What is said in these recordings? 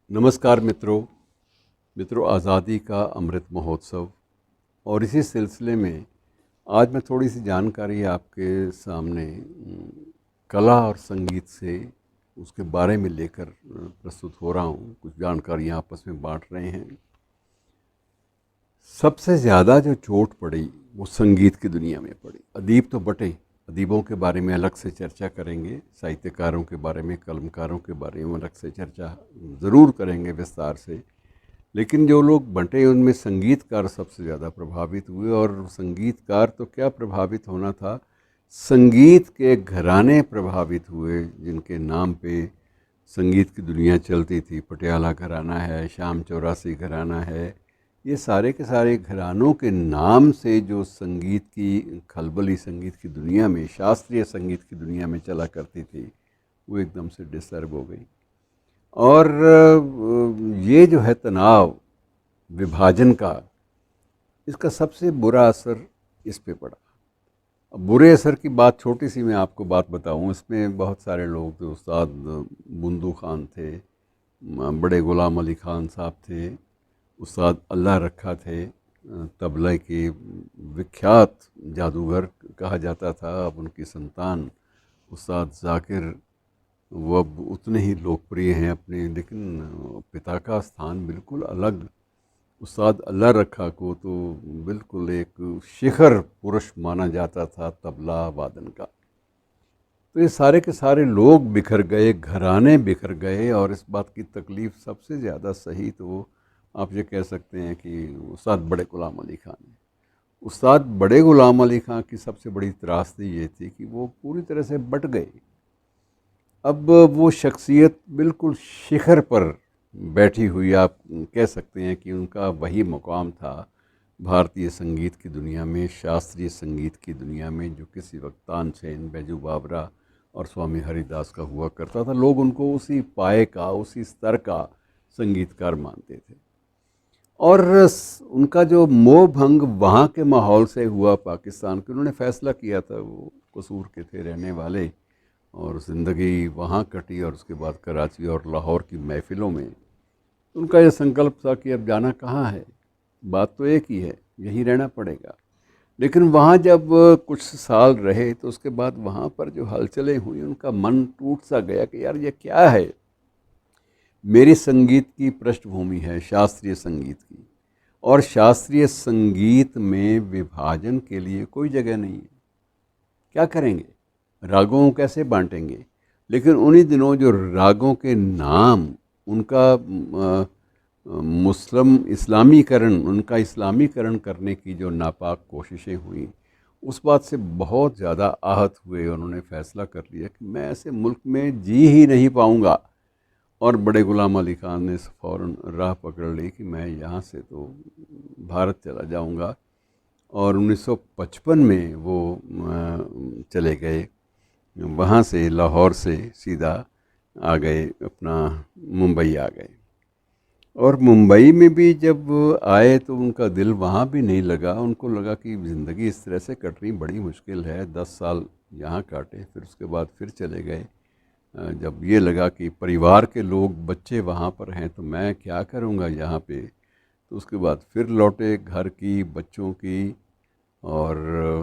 नमस्कार मित्रों आज़ादी का अमृत महोत्सव और इसी सिलसिले में आज मैं थोड़ी सी जानकारी आपके सामने कला और संगीत से उसके बारे में लेकर प्रस्तुत हो रहा हूँ। कुछ जानकारियाँ आपस में बांट रहे हैं। सबसे ज़्यादा जो चोट पड़ी वो संगीत की दुनिया में पड़ी। अदीब तो बटे, अदीबों के बारे में अलग से चर्चा करेंगे, साहित्यकारों के बारे में, कलमकारों के बारे में अलग से चर्चा ज़रूर करेंगे विस्तार से। लेकिन जो लोग बंटे उनमें संगीतकार सबसे ज़्यादा प्रभावित हुए। और संगीतकार तो क्या प्रभावित होना था, संगीत के घराने प्रभावित हुए जिनके नाम पे संगीत की दुनिया चलती थी। पटियाला घराना है, शाम चौरासी घराना है, ये सारे के सारे घरानों के नाम से जो संगीत की खलबली संगीत की दुनिया में, शास्त्रीय संगीत की दुनिया में चला करती थी, वो एकदम से डिस्टर्ब हो गई। और ये जो है तनाव विभाजन का, इसका सबसे बुरा असर इस पे पड़ा। अब बुरे असर की बात छोटी सी मैं आपको बात बताऊं। इसमें बहुत सारे लोग थे। उस्ताद बुंदू खान थे, बड़े गुलाम अली खान साहब थे, उस्ताद अल्लाह रखा थे, तबला के विख्यात जादूगर कहा जाता था। अब उनकी संतान उस्ताद ज़ाकिर, वो अब उतने ही लोकप्रिय हैं अपने, लेकिन पिता का स्थान बिल्कुल अलग। उस्ताद अल्लाह रखा को तो बिल्कुल एक शिखर पुरुष माना जाता था तबला वादन का। तो ये सारे के सारे लोग बिखर गए, घराने बिखर गए। और इस बात की तकलीफ़ सबसे ज़्यादा सही तो आप ये कह सकते हैं कि उस्ताद बड़े गुलाम अली खान है। उस्ताद बड़े गुलाम अली खान की सबसे बड़ी त्रासदी ये थी कि वो पूरी तरह से बट गए। अब वो शख्सियत बिल्कुल शिखर पर बैठी हुई, आप कह सकते हैं कि उनका वही मुकाम था भारतीय संगीत की दुनिया में, शास्त्रीय संगीत की दुनिया में, जो किसी वक्त तानसेन, बैजू बावरा और स्वामी हरिदास का हुआ करता था। लोग उनको उसी पाए का, उसी स्तर का संगीतकार मानते थे। और उनका जो मोह भंग वहाँ के माहौल से हुआ पाकिस्तान के, उन्होंने फ़ैसला किया था, वो कसूर के थे रहने वाले, और ज़िंदगी वहाँ कटी। और उसके बाद कराची और लाहौर की महफ़िलों में उनका ये संकल्प था कि अब जाना कहाँ है, बात तो एक ही है, यहीं रहना पड़ेगा। लेकिन वहाँ जब कुछ साल रहे तो उसके बाद वहाँ पर जो हलचलें हुई, उनका मन टूट सा गया कि यार ये क्या है। मेरी संगीत की पृष्ठभूमि है शास्त्रीय संगीत की, और शास्त्रीय संगीत में विभाजन के लिए कोई जगह नहीं है। क्या करेंगे, रागों को कैसे बांटेंगे। लेकिन उन्हीं दिनों जो रागों के नाम, उनका मुस्लिम इस्लामीकरण, उनका इस्लामीकरण करने की जो नापाक कोशिशें हुई, उस बात से बहुत ज़्यादा आहत हुए। उन्होंने फ़ैसला कर लिया कि मैं ऐसे मुल्क में जी ही नहीं पाऊँगा। और बड़े गुलाम अली खान ने फ़ौरन राह पकड़ ली कि मैं यहाँ से तो भारत चला जाऊँगा। और 1955 में वो चले गए, वहाँ से लाहौर से सीधा आ गए, अपना मुंबई आ गए। और मुंबई में भी जब आए तो उनका दिल वहाँ भी नहीं लगा। उनको लगा कि ज़िंदगी इस तरह से कटनी बड़ी मुश्किल है। 10 साल यहाँ काटे, फिर उसके बाद फिर चले गए। जब ये लगा कि परिवार के लोग, बच्चे वहाँ पर हैं, तो मैं क्या करूँगा यहाँ पे। तो उसके बाद फिर लौटे, घर की, बच्चों की और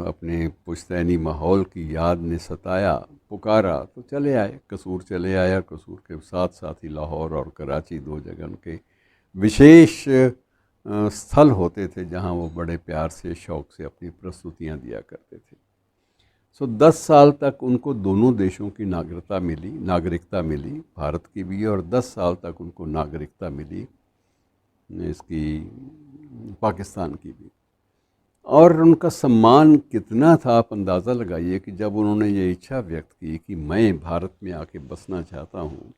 अपने पुश्तैनी माहौल की याद ने सताया, पुकारा, तो चले आए, कसूर चले आए। कसूर के साथ साथ ही लाहौर और कराची, दो जगह उनके विशेष स्थल होते थे जहाँ वो बड़े प्यार से, शौक़ से अपनी प्रस्तुतियाँ दिया करते थे। 10 साल तक उनको दोनों देशों की नागरिकता मिली, भारत की भी, और 10 साल तक उनको नागरिकता मिली इसकी, पाकिस्तान की भी। और उनका सम्मान कितना था, आप अंदाज़ा लगाइए कि जब उन्होंने ये इच्छा व्यक्त की कि मैं भारत में आके बसना चाहता हूँ,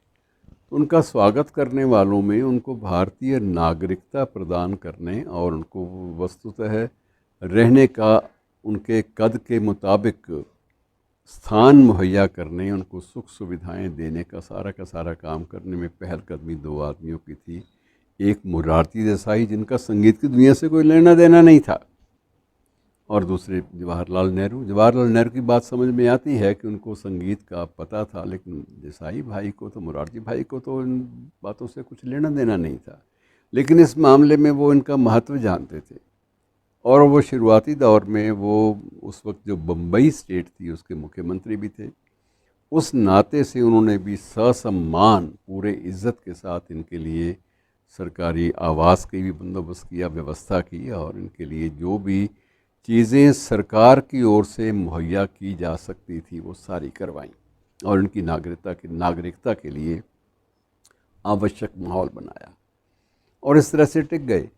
तो उनका स्वागत करने वालों में उनको भारतीय नागरिकता प्रदान करने और उनको वस्तुतः रहने का, उनके कद के मुताबिक स्थान मुहैया करने, उनको सुख सुविधाएं देने का सारा काम करने में पहलकदमी दो आदमियों की थी। एक मोरारजी देसाई, जिनका संगीत की दुनिया से कोई लेना देना नहीं था, और दूसरे जवाहरलाल नेहरू। जवाहरलाल नेहरू की बात समझ में आती है कि उनको संगीत का पता था, लेकिन देसाई भाई को तो, मोरारजी भाई को तो इन बातों से कुछ लेना देना नहीं था। लेकिन इस मामले में वो इनका महत्व जानते थे, और वो शुरुआती दौर में वो उस वक्त जो बम्बई स्टेट थी उसके मुख्यमंत्री भी थे। उस नाते से उन्होंने भी ससम्मान पूरे इज़्ज़त के साथ इनके लिए सरकारी आवास की भी बंदोबस्त किया, व्यवस्था की, और इनके लिए जो भी चीज़ें सरकार की ओर से मुहैया की जा सकती थी वो सारी करवाईं, और इनकी नागरिकता के लिए आवश्यक माहौल बनाया, और इस तरह से टिक गए।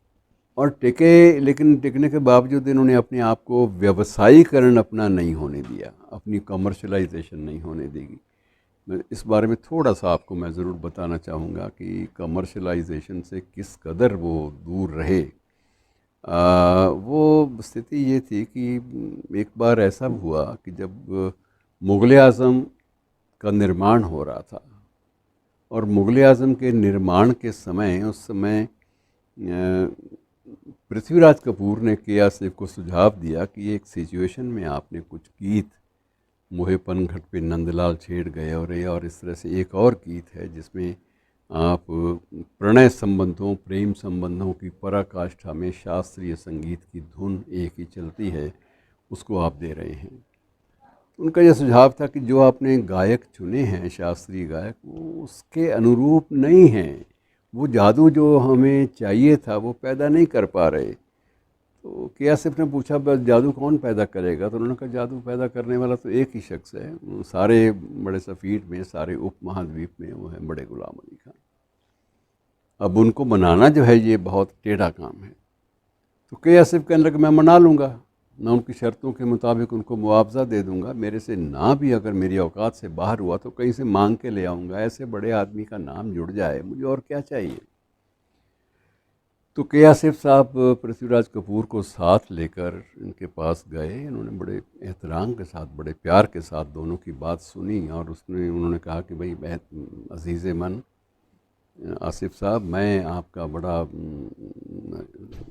और टिके, लेकिन टिकने के बावजूद इन्होंने अपने आप को व्यवसायीकरण अपना नहीं होने दिया, अपनी कमर्शलाइजेशन नहीं होने देगी। मैं इस बारे में थोड़ा सा आपको मैं ज़रूर बताना चाहूँगा कि कमर्शलाइजेशन से किस कदर वो दूर रहे। वो स्थिति ये थी कि एक बार ऐसा हुआ कि जब मुग़ल आज़म का निर्माण हो रहा था, और मुग़ल आज़म के निर्माण के समय, उस समय पृथ्वीराज कपूर ने के आसिफ को सुझाव दिया कि एक सिचुएशन में आपने कुछ गीत मोहे पनघट पे नंदलाल छेड़ गए और इस तरह से एक और गीत है जिसमें आप प्रणय संबंधों, प्रेम संबंधों की पराकाष्ठा में शास्त्रीय संगीत की धुन एक ही चलती है, उसको आप दे रहे हैं। उनका यह सुझाव था कि जो आपने गायक चुने हैं, शास्त्रीय गायक, वो उसके अनुरूप नहीं हैं, वो जादू जो हमें चाहिए था वो पैदा नहीं कर पा रहे। तो के आसिफ ने पूछा, बस जादू कौन पैदा करेगा? तो उन्होंने कहा, जादू पैदा करने वाला तो एक ही शख्स है, सारे बड़े सफ़ीर में, सारे उपमहाद्वीप में, वो है बड़े गुलाम अली खान। अब उनको मनाना जो है ये बहुत टेढ़ा काम है। तो के आसिफ कहने लगे, मैं मना लूँगा, मैं उनकी शर्तों के मुताबिक उनको मुआवजा दे दूँगा, मेरे से ना भी अगर मेरी औकात से बाहर हुआ तो कहीं से मांग के ले आऊँगा, ऐसे बड़े आदमी का नाम जुड़ जाए, मुझे और क्या चाहिए। तो के आसिफ साहब पृथ्वीराज कपूर को साथ लेकर इनके पास गए। इन्होंने बड़े एहतराम के साथ, बड़े प्यार के साथ दोनों की बात सुनी, और उन्होंने कहा कि भाई अज़ीज़ मन आसिफ साहब, मैं आपका बड़ा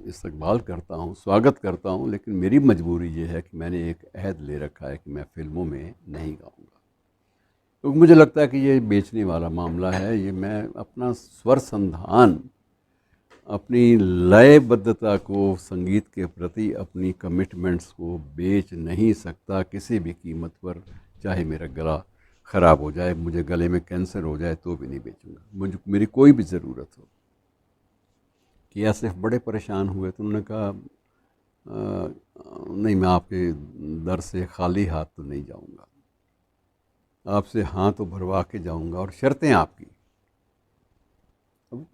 इस्तकबाल करता हूँ, स्वागत करता हूँ, लेकिन मेरी मजबूरी ये है कि मैंने एक अहद ले रखा है कि मैं फ़िल्मों में नहीं गाऊँगा, क्योंकि मुझे लगता है कि ये बेचने वाला मामला है। ये मैं अपना स्वर संधान, अपनी लयबद्धता को, संगीत के प्रति अपनी कमिटमेंट्स को बेच नहीं सकता किसी भी कीमत पर, चाहे मेरा गला ख़राब हो जाए, मुझे गले में कैंसर हो जाए तो भी नहीं बेचूंगा, मुझे मेरी कोई भी ज़रूरत हो। कि आसिफ बड़े परेशान हुए, तो उन्होंने कहा, नहीं, मैं आपके दर से खाली हाथ तो नहीं जाऊंगा, आपसे हाथ तो भरवा के जाऊंगा, और शर्तें आपकी। अब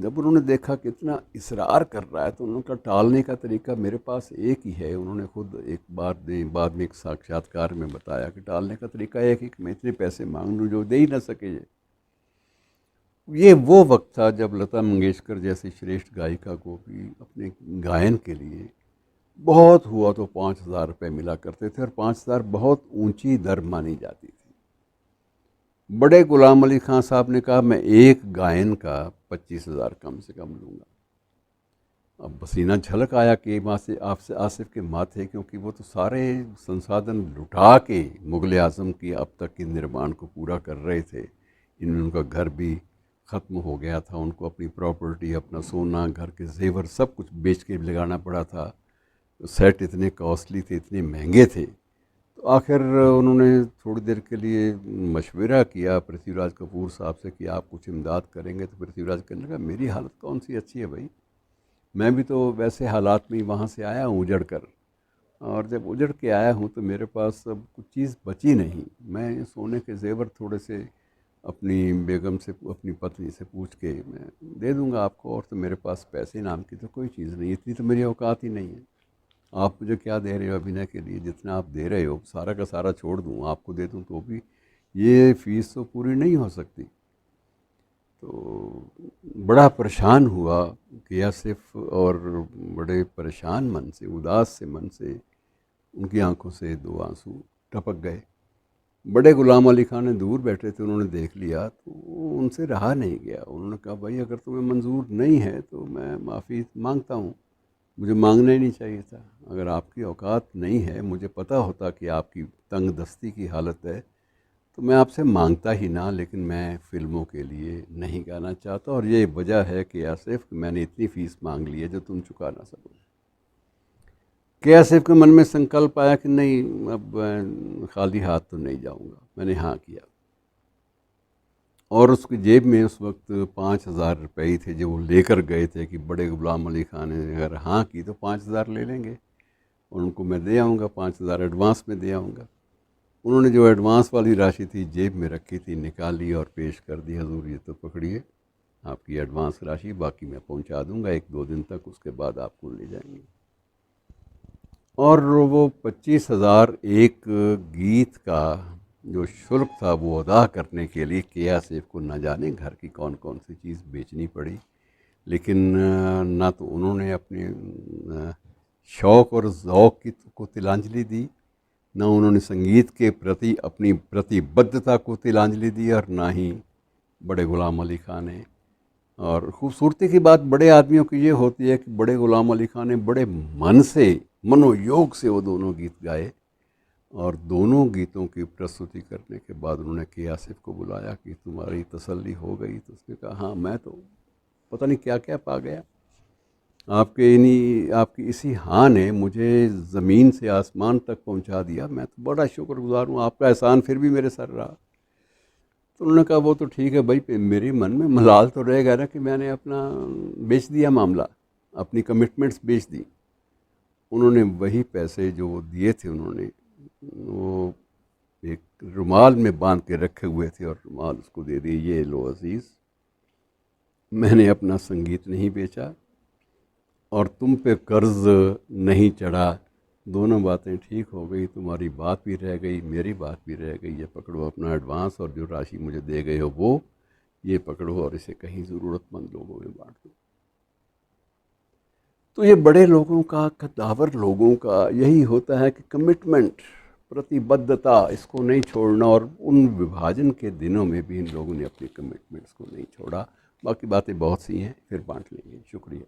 जब उन्होंने देखा कि इतना इसरार कर रहा है, तो उनका टालने का तरीका मेरे पास एक ही है। उन्होंने खुद एक बार बाद में एक साक्षात्कार में बताया कि टालने का तरीका एक ही कि मैं इतने पैसे मांग लूँ जो दे ही ना सके। ये वो वक्त था जब लता मंगेशकर जैसी श्रेष्ठ गायिका को भी अपने गायन के लिए बहुत हुआ तो 5,000 रुपये मिला करते थे, और 5,000 बहुत ऊंची दर मानी जाती थी। बड़े गुलाम अली खान साहब ने कहा, मैं एक गायन का 25,000 कम से कम लूँगा। अब पसीना झलक आया कि वहाँ से आपसे आसिफ के माथे, क्योंकि वो तो सारे संसाधन लुटा के मुग़ल आज़म की अब तक के निर्माण को पूरा कर रहे थे। इनमें उनका घर भी ख़त्म हो गया था, उनको अपनी प्रॉपर्टी, अपना सोना, घर के जेवर सब कुछ बेच के लगाना पड़ा था। सेट इतने कॉस्टली थे, इतने महंगे थे। तो आखिर उन्होंने थोड़ी देर के लिए मशवरा किया पृथ्वीराज कपूर साहब से कि आप कुछ इमदाद करेंगे। तो पृथ्वीराज कहने लगा, मेरी हालत कौन सी अच्छी है भाई, मैं भी तो वैसे हालात में ही वहाँ से आया हूँ उजड़ कर, और जब उजड़ के आया हूँ तो मेरे पास अब कुछ चीज़ बची नहीं। मैं सोने के जेवर थोड़े से अपनी बेगम से, अपनी पत्नी से पूछ के मैं दे दूँगा आपको, और तो मेरे पास पैसे नाम की तो कोई चीज़ नहीं, इतनी तो मेरी औकात ही नहीं है। आप मुझे क्या दे रहे हो अभिनय के लिए? जितना आप दे रहे हो सारा का सारा छोड़ दूँ, आपको दे दूँ तो भी ये फ़ीस तो पूरी नहीं हो सकती। तो बड़ा परेशान हुआ कि आसिफ, और बड़े परेशान मन से, उदास से मन से उनकी आंखों से 2 आंसू टपक गए। बड़े गुलाम अली खान ने दूर बैठे थे, उन्होंने देख लिया तो उनसे रहा नहीं गया। उन्होंने कहा, भाई अगर तुम्हें मंजूर नहीं है तो मैं माफ़ी मांगता हूँ, मुझे मांगना ही नहीं चाहिए था। अगर आपकी औकात नहीं है, मुझे पता होता कि आपकी तंग दस्ती की हालत है, तो मैं आपसे मांगता ही ना। लेकिन मैं फ़िल्मों के लिए नहीं गाना चाहता, और ये वजह है कि आसिफ, मैंने इतनी फ़ीस मांग ली है जो तुम चुका ना सको। कि आसिफ के मन में संकल्प आया कि नहीं, अब खाली हाथ तो नहीं जाऊंगा। मैंने हाँ किया, और उसकी जेब में उस वक्त 5,000 रुपये ही थे जो वो लेकर गए थे कि बड़े गुलाम अली खान ने अगर हाँ की तो 5,000 ले लेंगे और उनको मैं दे आऊँगा, 5,000 एडवांस में दे आऊँगा। उन्होंने जो एडवांस वाली राशि थी जेब में रखी थी, निकाली और पेश कर दी। हजूर, ये तो पकड़िए आपकी एडवांस राशि, बाकी मैं पहुंचा दूंगा 1-2 दिन तक, उसके बाद आपको ले जाएंगे। और वो 25,000 एक गीत का जो शुल्क था वो अदा करने के लिए के आसिफ को न जाने घर की कौन कौन सी चीज़ बेचनी पड़ी। लेकिन ना तो उन्होंने अपने शौक़ और ज़ौक़ की को तिलांजलि दी, ना उन्होंने संगीत के प्रति अपनी प्रतिबद्धता को तिलांजलि दी, और ना ही बड़े ग़ुलाम अली खान ने। और खूबसूरती की बात बड़े आदमियों की ये होती है कि बड़े ग़ुलाम अली खान ने बड़े मन से, मनोयोग से वो दोनों गीत गाए, और दोनों गीतों की प्रस्तुति करने के बाद उन्होंने के आसिफ को बुलाया कि तुम्हारी तसल्ली हो गई? तो उसने कहा हाँ, मैं तो पता नहीं क्या क्या पा गया। आपकी इसी हाँ ने मुझे ज़मीन से आसमान तक पहुंचा दिया। मैं तो बड़ा शुक्रगुजार हूँ, आपका एहसान फिर भी मेरे सर रहा। तो उन्होंने कहा वो तो ठीक है भाई, मेरे मन में मलाल तो रहेगा ना कि मैंने अपना बेच दिया मामला, अपनी कमिटमेंट्स बेच दी। उन्होंने वही पैसे जो दिए थे, उन्होंने वो एक रुमाल में बांध के रखे हुए थे और रुमाल उसको दे दिए, ये लो अज़ीज़, मैंने अपना संगीत नहीं बेचा और तुम पे कर्ज नहीं चढ़ा। दोनों बातें ठीक हो गई, तुम्हारी बात भी रह गई, मेरी बात भी रह गई। ये पकड़ो अपना एडवांस, और जो राशि मुझे दे गए हो वो ये पकड़ो और इसे कहीं ज़रूरतमंद लोगों में बांट दो। तो ये बड़े लोगों का, कद्दावर लोगों का यही होता है कि कमिटमेंट, प्रतिबद्धता, इसको नहीं छोड़ना। और उन विभाजन के दिनों में भी इन लोगों ने अपनी कमिटमेंट्स को नहीं छोड़ा। बाकी बातें बहुत सी हैं, फिर बांट लेंगे। शुक्रिया।